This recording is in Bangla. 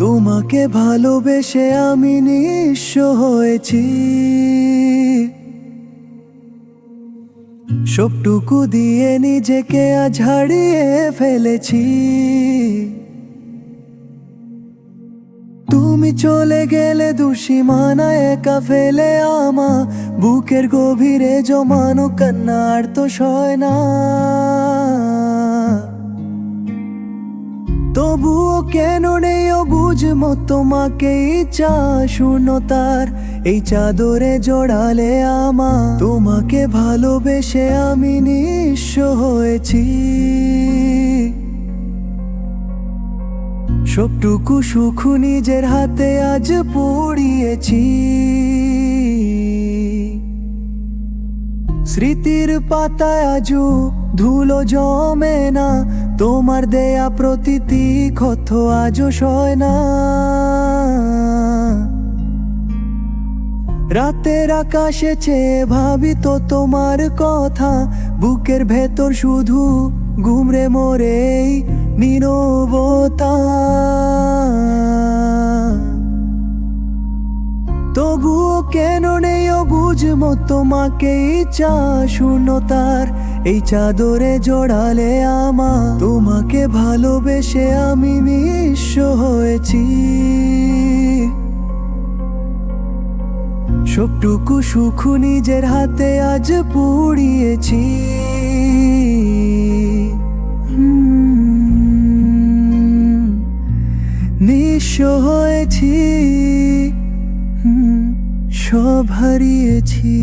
তোমাকে ভালোবেসে আমি নিঃস্ব হয়েছি। সবটুকু দিয়ে নিজেকে আজ হারিয়ে ফেলেছি। তুমি চলে গেলে দুঃসীমানা একা ফেলে আমা বুকের গভীরে জমানো কান্না আর তো সয় না। তবুও কেন নেই বুঝমো তোমাকে ইচ্ছা শূন্যতার এই চাদরে জড়ালে আমা তোমাকে ভালোবেসে আমি নিঃস্ব হয়েছি। সবটুকু সুখ নিজের হাতে আজ পুড়িয়েছি। স্মৃতির পাতায় আজও ধুলো জমে না, তোমার দেয়া প্রতিটি ক্ষত আজও সয় না। রাতের আকাশে চেয়ে ভাবি তো তোমার কথা, বুকের ভেতর শুধু ঘুমরে মোরে এই নীরবতা। তবুও কেন নেই বুঝমো তোমাকে ইচ্ছা শূন্যতার এই চাদরে জড়ালে আমা তোমাকে ভালোবেসে আমি নিঃস্ব হয়েছি। সবটুকু সুখ নিজের হাতে আজ পুড়িয়েছি। নিঃস্ব হয়েছি, সব হারিয়েছি।